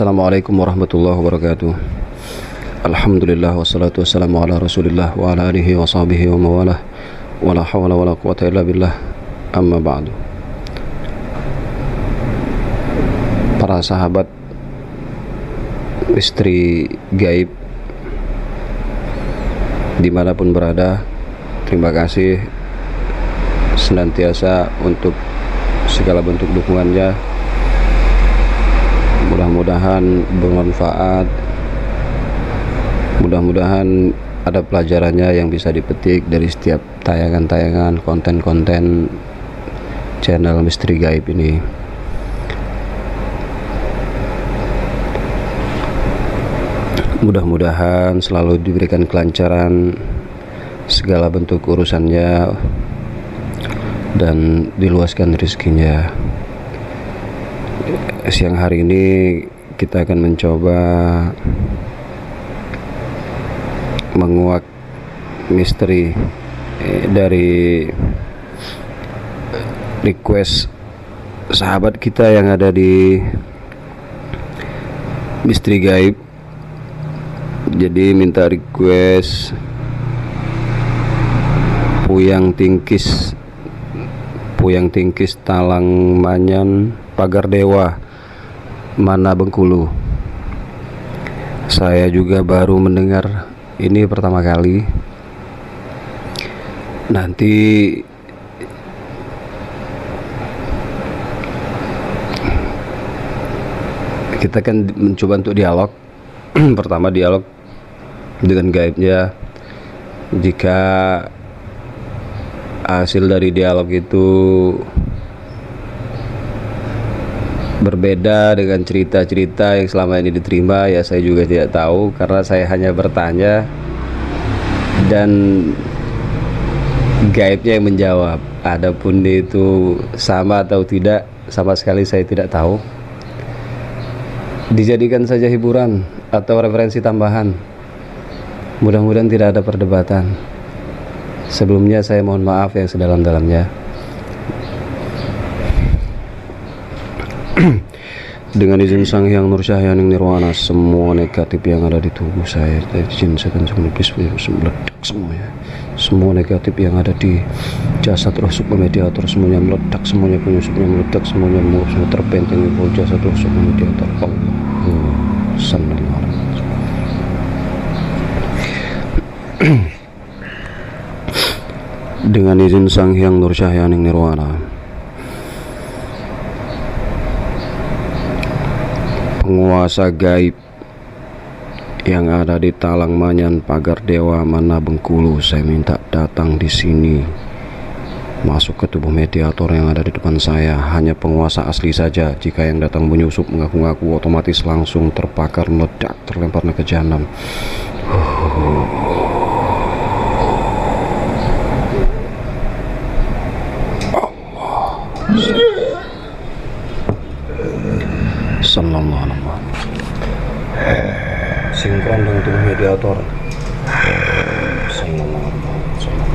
Assalamualaikum warahmatullahi wabarakatuh. Alhamdulillah wassalatu wassalamu ala rasulillah wa ala alihi wa sahbihi wa mawalah. Wala hawla wala quwata illa billah. Amma ba'du. Para sahabat istri gaib dimanapun berada, terima kasih senantiasa untuk segala bentuk dukungannya. Mudah-mudahan bermanfaat, mudah-mudahan ada pelajarannya yang bisa dipetik dari setiap tayangan-tayangan konten-konten channel Misteri Gaib ini. Mudah-mudahan selalu diberikan kelancaran segala bentuk urusannya dan diluaskan rezekinya. Siang hari ini kita akan mencoba menguak misteri dari request sahabat kita yang ada di Misteri Gaib. Jadi minta request Puyang Tingkis Talang Manyan Pagar Dewa Mana Bengkulu. Saya juga baru mendengar ini pertama kali. Nanti kita akan mencoba untuk dialog. Pertama dialog dengan gaibnya. Jika hasil dari dialog itu berbeda dengan cerita-cerita yang selama ini diterima, ya saya juga tidak tahu, karena saya hanya bertanya dan gaibnya yang menjawab. Adapun itu sama atau tidak, sama sekali saya tidak tahu. Dijadikan saja hiburan atau referensi tambahan. Mudah-mudahan tidak ada perdebatan. Sebelumnya saya mohon maaf yang sedalam-dalamnya. Dengan izin Sang Hyang Nur Syahyaning Nirwana, semua negatif yang ada di tubuh saya, izin saya akan iblis meledak semuanya. Semua negatif yang ada di jasad roh sukma mediator, semuanya meledak, semuanya penyusupnya meledak, semuanya terpenting di jasad roh sukma mediator. Allah sallallahu alaihi wasallam. Dengan izin Sang Hyang Nur Syahyaning Nirwana, penguasa gaib yang ada di Talang Manyan Pagar Dewa Mana Bengkulu, saya minta datang di sini, masuk ke tubuh mediator yang ada di depan saya. Hanya penguasa asli saja. Jika yang datang menyusup mengaku-ngaku, otomatis langsung terbakar, meledak, terlempar ke jahanam. Sallallahu alaihi wasallam. Sinkron dengan tubuh mediator. Sallallahu alaihi wasallam.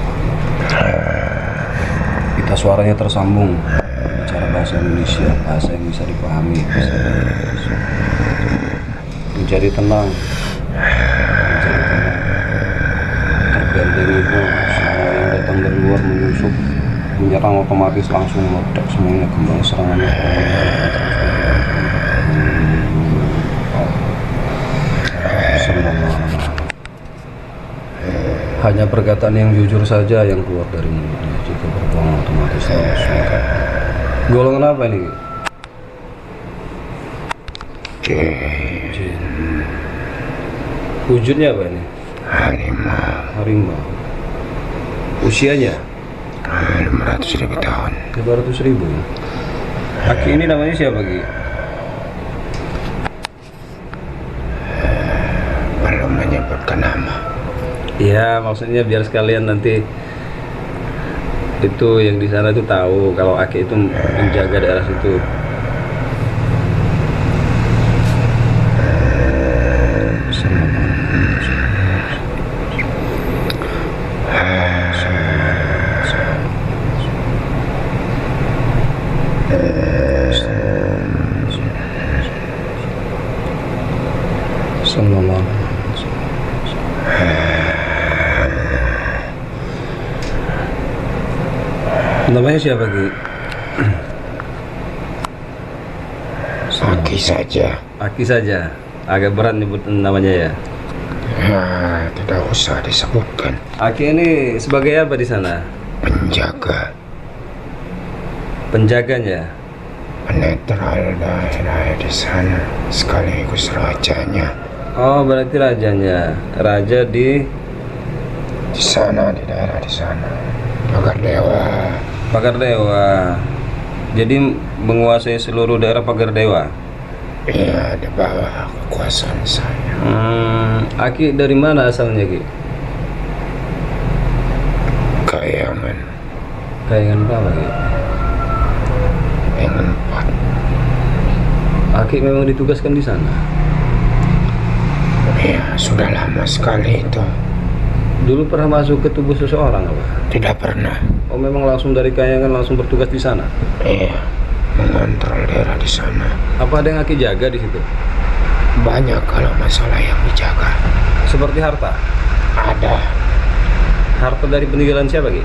Kita suaranya tersambung, bicara bahasa Indonesia, bahasa yang bisa dipahami. Menjadi tenang, terbentengi itu semua yang datang dari luar menyusup, menyerang, otomatis langsung meledak semuanya, kembali serangannya. Hanya perkataan yang jujur saja yang keluar dari mulutnya. Jika berbohong otomatis langsung. Golongan apa ini? Jin. Wujudnya apa ini? Harimau. Usianya? 500.000 tahun. 500.000. Aki ini namanya siapa, Ki? Belum menyebutkan nama. Iya, maksudnya biar sekalian nanti itu yang di sana itu tahu kalau Aki itu menjaga daerah situ. Sallallahu. Namanya siapa Ki? Aki saja. Aki saja. Agak berat nyebut namanya ya. Tidak usah disebutkan. Aki ini sebagai apa di sana? Penjaga. Penjaganya. Penetral daerah di sana, sekaligus rajanya. Oh, berarti rajanya. Raja di Sana, di daerah di sana. Pagar Dewa. Pagar Dewa. Jadi menguasai seluruh daerah Pagar Dewa. Iya, di bawah kekuasaan saya. Aki dari mana asalnya Ki? Kayangan. Kayangan berapa Ki? Kayangan 4. Aki memang ditugaskan di sana. Iya, sudah lama sekali itu. Dulu pernah masuk ke tubuh seseorang apa? Tidak pernah. Oh, memang langsung dari Kayangan langsung bertugas di sana. Iya, mengontrol daerah di sana. Apa ada yang Aki jaga di situ? Banyak kalau masalah yang dijaga. Seperti harta. Ada. Harta dari peninggalan siapa Ki?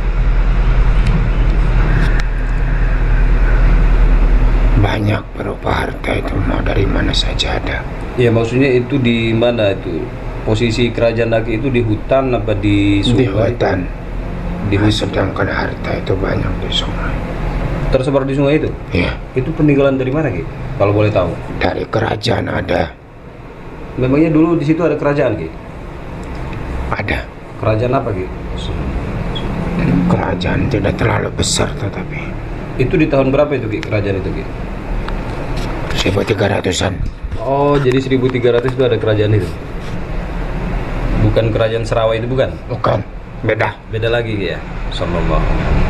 Banyak berupa harta itu, mau dari mana saja ada. Ya maksudnya itu di mana itu? Posisi kerajaan Aki itu di hutan apa di sungai? Di hutan. Di Nah, hutan. sedangkan harta itu banyak di sungai. Tersebar di sungai itu? Iya, Itu peninggalan dari mana Ki? Kalau boleh tahu. dari kerajaan ada. Memangnya dulu di situ ada kerajaan Ki? Ada. Kerajaan apa Ki? Kerajaan tidak terlalu besar tetapi Itu di tahun berapa itu Ki? Kerajaan itu Ki? 1300-an. Oh, jadi 1300 itu ada kerajaan itu? Bukan kerajaan Serawai itu bukan? Bukan, beda. Beda lagi Ki ya? Sallallahu alaihi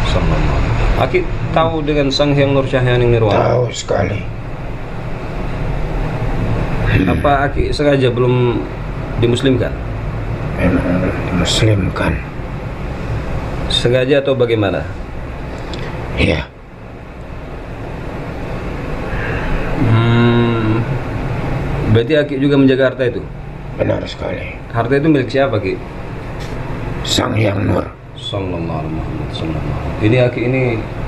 wasallam. Aki tahu dengan Sang Hyang Nur Cahyaning Nirwana? Tahu sekali. Apa Aki sengaja belum dimuslimkan? Memang dimuslimkan. Sengaja atau bagaimana? Iya, Berarti Aki juga menjaga harta itu? benar sekali. Harta itu milik siapa Ki? Sang Hyang Nur. Sallallahu alaihi wasallam. Ini Aki ini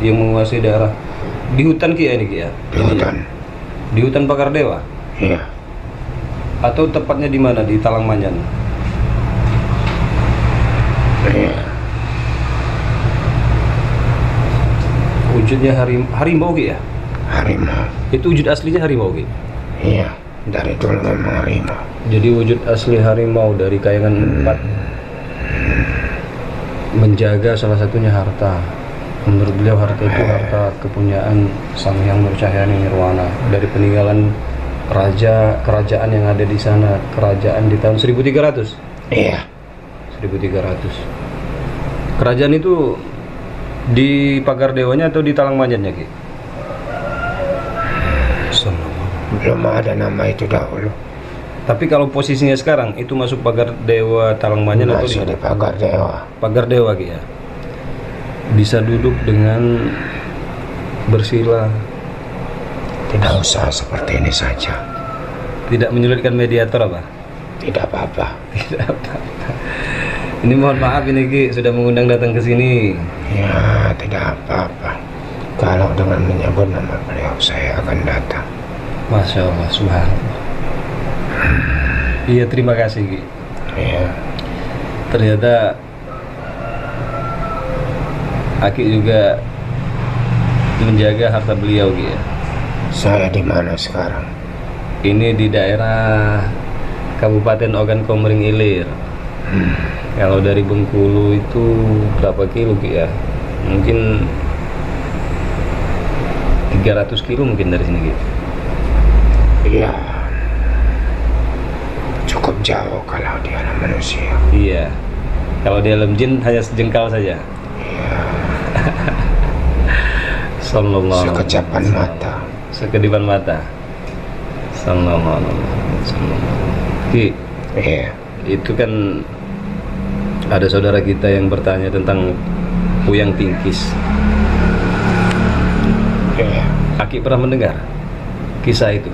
yang menguasai daerah di hutan Ki ya ini Ki ya? Di hutan. Di hutan Pagar Dewa? Iya, Atau tepatnya di mana? Di Talangmanyan? iya. Wujudnya harimau Ki ya? Harimau. Itu wujud aslinya harimau Ki? Iya, dari dulu memang harimau. Jadi wujud asli harimau dari Kayangan 4 menjaga salah satunya harta. Menurut beliau harta itu harta kepunyaan Sang Hyang Nur Cahyaning Nirwana dari peninggalan raja kerajaan yang ada di sana, kerajaan di tahun 1300. Iya, 1300. Kerajaan itu di Pagar Dewanya atau di Talangmanyannya Ki? belum ada nama itu dahulu. Tapi kalau posisinya sekarang itu masuk Pagar Dewa Talangmanyan atau Masih di di Pagar Dewa. Pagar Dewa Ki ya? Bisa duduk dengan bersila, Tidak usah seperti ini saja. tidak menyulitkan mediator apa? Tidak apa-apa. Tidak apa-apa. Ini mohon maaf ini Ki sudah mengundang datang ke sini. Ya, tidak apa-apa. Kalau dengan menyebut nama beliau saya akan datang. Masya Allah, subhanallah. Iya, terima kasih Ki. Iya, Ternyata Aki juga menjaga harta beliau Ki ya. saya di mana sekarang? Ini di daerah Kabupaten Ogan Komering Ilir. Kalau dari Bengkulu itu berapa kilo Ki ya? Mungkin 300 kilo mungkin dari sini Ki. Iya, cukup jauh kalau dia anak manusia. Iya. Kalau di alam jin hanya sejengkal saja. Iya, Sallallahu alaihi sekejapan wasallam. mata. Sekedipan mata. Sallallahu alaihi wasallam. Ki, Iya, itu kan ada saudara kita yang bertanya tentang Puyang Tingkis. iya. Aki pernah mendengar kisah itu?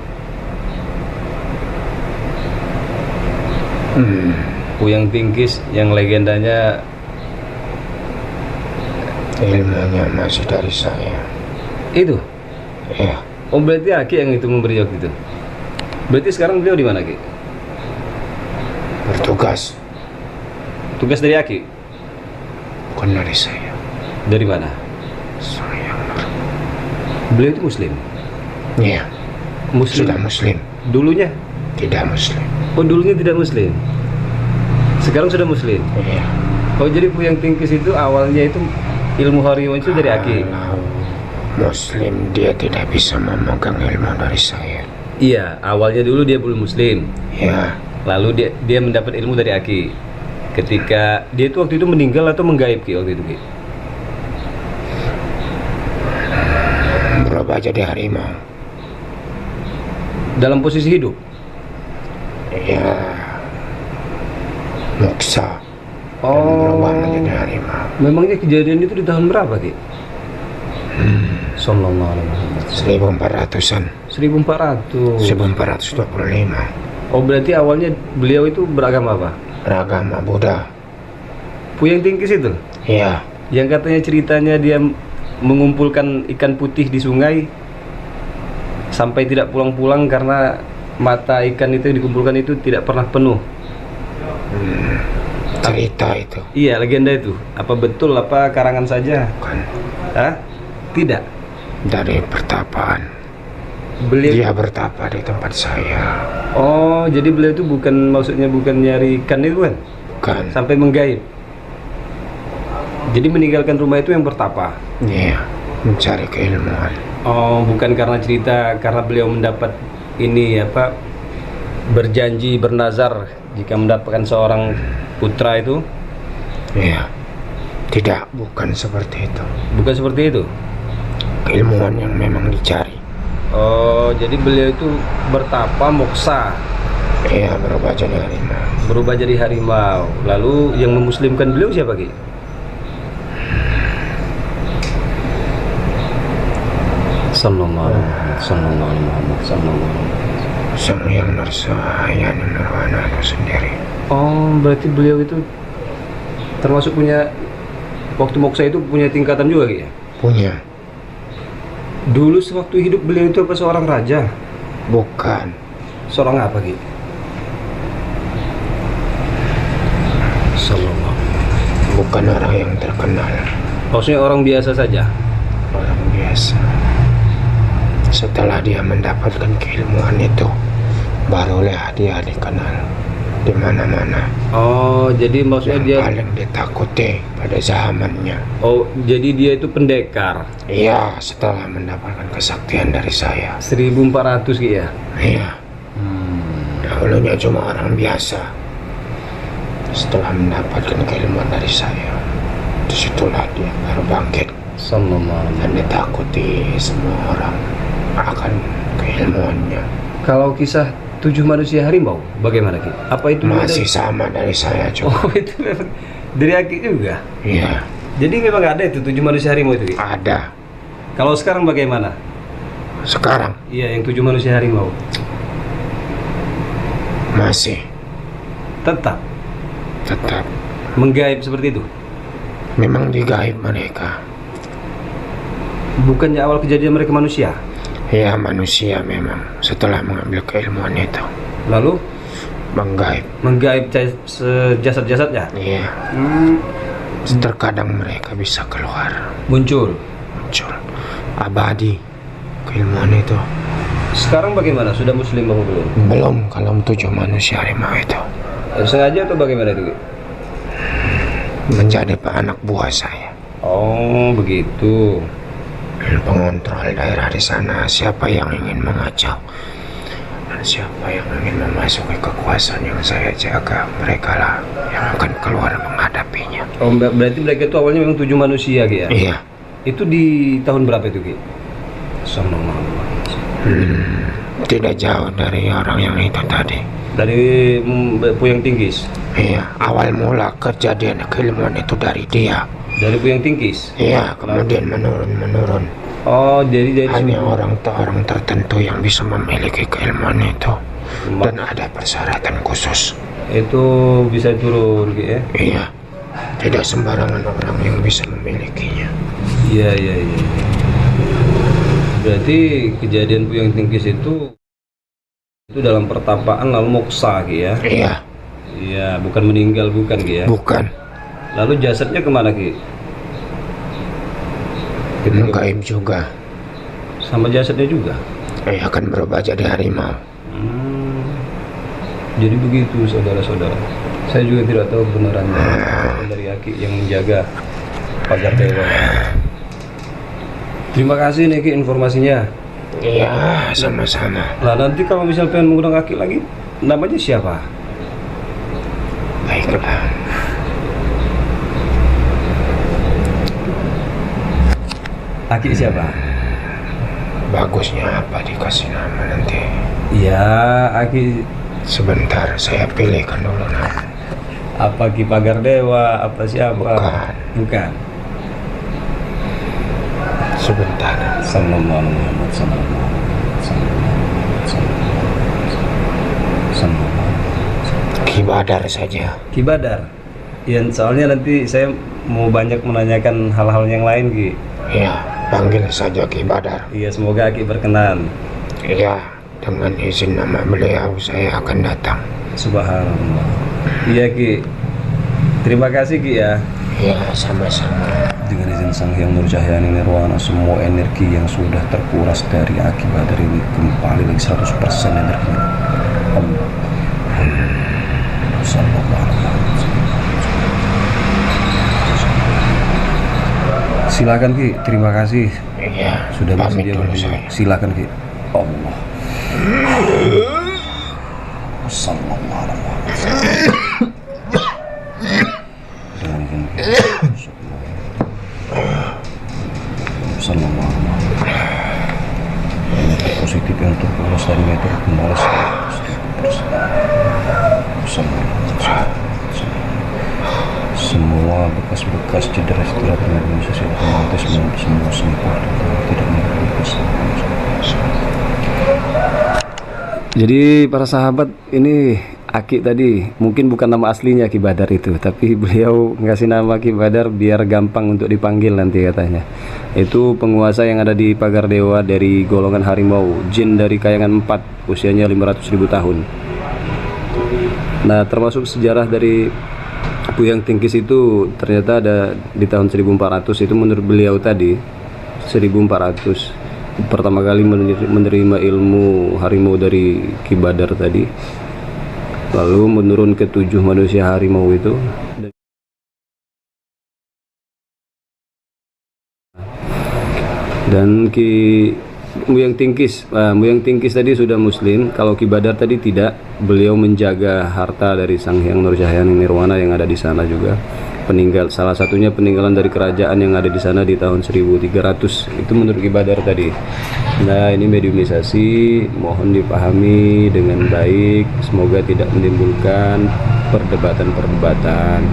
Puyang Tingkis yang legendanya Ilmunya masih dari saya. itu. Ya, Oh berarti Aki yang itu memberi waktu itu. Berarti sekarang beliau di mana Ki? bertugas. Tugas dari Aki? Bukan dari saya. Dari mana? Saya Beliau itu Muslim. ya, Muslim. sudah Muslim. Dulunya? Tidak Muslim. Oh dulunya tidak Muslim. Sekarang sudah Muslim. Iya. Oh jadi Puyang Tingkis itu awalnya itu ilmu harimau itu dari Aki. Kalau Muslim dia tidak bisa memegang ilmu dari saya. Iya, awalnya dulu dia belum Muslim. Ya, Lalu dia mendapat ilmu dari Aki. Ketika dia itu waktu itu meninggal atau menggaib Ki waktu itu Ki? berubah jadi harimau. Dalam posisi hidup. Ya, moksa. Dan berubah menjadi harimau. Memangnya kejadian itu di tahun berapa Ki? Sallallahu alaihi wasallam. 1400-an. 1400. 1425. Oh berarti awalnya beliau itu beragama apa? Beragama Buddha. Puyang Tingkis itu? Ya, Yang katanya ceritanya dia mengumpulkan ikan putih di sungai sampai tidak pulang-pulang karena mata ikan itu yang dikumpulkan itu tidak pernah penuh. cerita itu. Iya, legenda itu. Apa betul apa karangan saja? Bukan Hah? Tidak. dari pertapaan. Beliau Dia bertapa di tempat saya. Oh, jadi beliau itu maksudnya bukan nyari ikan itu kan? Bukan. Sampai menggaib. Jadi meninggalkan rumah itu yang bertapa. Iya, mencari keilmuan. Oh, bukan karena cerita karena beliau mendapat ini apa berjanji bernazar jika mendapatkan seorang putra itu. Iya. Tidak, bukan seperti itu. Bukan seperti itu. Keilmuan yang memang dicari. Oh, jadi beliau itu bertapa moksa, Iya, berubah jadi harimau. berubah jadi harimau. Lalu yang memuslimkan beliau siapa Ki? Sallallahu alaihi Wasallam. Sang Yang Nursahaya Nirwana itu sendiri. Oh, berarti beliau itu termasuk punya waktu moksa itu punya tingkatan juga Ki ya? Punya. Dulu sewaktu hidup beliau itu apa seorang raja? Bukan. Seorang apa Ki? Sallallahu. Bukan orang yang terkenal. Maksudnya orang biasa saja. Orang biasa. Setelah dia mendapatkan keilmuan itu, barulah dia dikenal di mana-mana. Oh, jadi maksudnya Yang dia paling ditakuti pada zamannya. Oh, jadi dia itu pendekar. Iya, setelah mendapatkan kesaktian dari saya. 1400 Ki ya? Iya. Dahulunya cuma orang biasa. Setelah mendapatkan keilmuan dari saya, disitulah dia baru bangkit Sallallahu. dan ditakuti semua orang akan keilmuannya. Kalau kisah 7 manusia harimau bagaimana Ki? Apa itu Masih sama dari saya juga. Oh, itu memang dari Aki juga. Iya, Jadi memang ada itu 7 manusia harimau itu Ki? ada. Kalau sekarang bagaimana? Sekarang Iya, yang 7 manusia harimau. masih Tetap tetap menggaib seperti itu. memang digaib mereka. Bukannya awal kejadian mereka manusia. Ya, manusia memang setelah mengambil keilmuan itu Lalu menggaib. jasad-jasadnya. Iya, terkadang mereka bisa keluar, Muncul. muncul abadi keilmuan itu. Sekarang bagaimana? Sudah muslim apa belum? Belum kalau 7 manusia harimau itu Sengaja atau bagaimana itu Ki? menjadi anak buah saya. Oh, begitu. Pengontrol daerah di sana, siapa yang ingin mengacau dan siapa yang ingin memasuki kekuasaan yang saya jaga, mereka lah yang akan keluar menghadapinya. Oh, berarti mereka itu awalnya memang 7 manusia Ki ya? Iya. Itu di tahun berapa itu Ki? Sallallahu. Tidak jauh dari orang yang itu tadi. Dari Puyang Tingkis. Iya, awal mula kejadian keilmuan itu dari dia. Dari Puyang Tingkis. Iya, kemudian menurun. Oh, jadi Hanya orang tertentu yang bisa memiliki keilmuan itu, dan ada persyaratan khusus. itu bisa turun gitu ya. Iya, tidak sembarangan orang yang bisa memilikinya. Iya. Berarti kejadian Puyang Tingkis itu dalam pertapaan lalu moksa Ki ya. Iya, Iya, bukan meninggal bukan Ki ya. bukan. Lalu jasadnya kemana Ki? Gaib juga. Sama jasadnya juga. Akan berubah jadi harimau. Jadi begitu saudara-saudara. Saya juga tidak tahu kebenarannya dari Aki yang menjaga pagar dewa. Terima kasih nih Ki informasinya. Iya, sama-sama. Nah nanti kalau misal pengen mengundang Aki lagi, namanya siapa? Baiklah. Aki siapa? Bagusnya apa dikasih nama nanti? Ya Aki Sebentar, saya pilihkan dulu nama. apa Ki Pagar Dewa? Apa siapa? Bukan. Sebentar. Sallallahu alaihi wasallam. Ki Badar saja. Ki Badar. Ya soalnya nanti saya mau banyak menanyakan hal-hal yang lain Ki. Iya, panggil saja Ki Badar. Iya semoga Aki berkenan. Iya, dengan izin nama beliau saya akan datang. Subhanallah. Iya Ki. Terima kasih Ki ya. Iya, sama-sama. Dengan izin Sang Hyang Nurcahyani Nirwana, semua energi yang sudah terkuras dari Aki Badar ini kembali lagi 100% energinya. Allah. Sallallahu alaihi wasallam. Silakan Ki, terima kasih Iya, sudah pamit bersedia dulu berdiri. saya. Silakan Ki. Allah. Sallallahu alaihi wasallam. Dengan izin Ki. Sallallahu alaihi wasallam. Energi positif yang terkuras dari meter kembali 100%. Semua bekas-bekas cedera istirahat yang organisasi otomatis semua sempat tidak bekas. Jadi para sahabat, ini Aki tadi mungkin bukan nama aslinya Ki Badar itu, tapi beliau ngasih nama Ki Badar biar gampang untuk dipanggil nanti katanya. Itu penguasa yang ada di Pagar Dewa dari golongan harimau, jin dari kayangan 4, usianya 500.000 tahun. Nah, termasuk sejarah dari Puyang Tingkis itu ternyata ada di tahun 1400, itu menurut beliau tadi 1400 pertama kali menerima ilmu harimau dari Ki Badar tadi, lalu menurun ke 7 manusia harimau itu. Dan Muyang Tingkis tadi sudah muslim. Kalau Ki Badar tadi tidak, beliau menjaga harta dari Sang Hyang Nurcahyani Nirwana yang ada di sana juga. Salah satunya peninggalan dari kerajaan yang ada di sana di tahun 1300. Itu menurut Ki Badar tadi. Nah, ini mediumisasi, mohon dipahami dengan baik, semoga tidak menimbulkan perdebatan-perdebatan.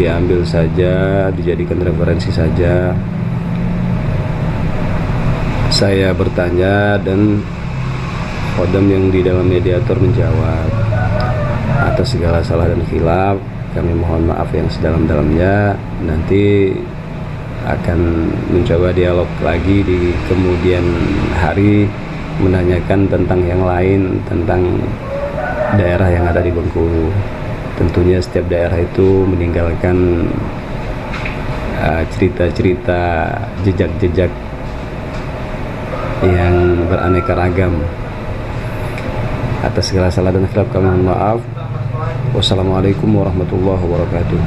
Diambil saja, dijadikan referensi saja. Saya bertanya dan Khodam yang di dalam mediator menjawab. Atas segala salah dan khilaf, kami mohon maaf yang sedalam-dalamnya. Nanti akan mencoba dialog lagi di kemudian hari, menanyakan tentang yang lain, tentang daerah yang ada di Bengkulu. Tentunya setiap daerah itu meninggalkan cerita-cerita, jejak-jejak yang beraneka ragam. Atas segala salah dan khilaf kami mohon maaf. Wassalamualaikum warahmatullahi wabarakatuh.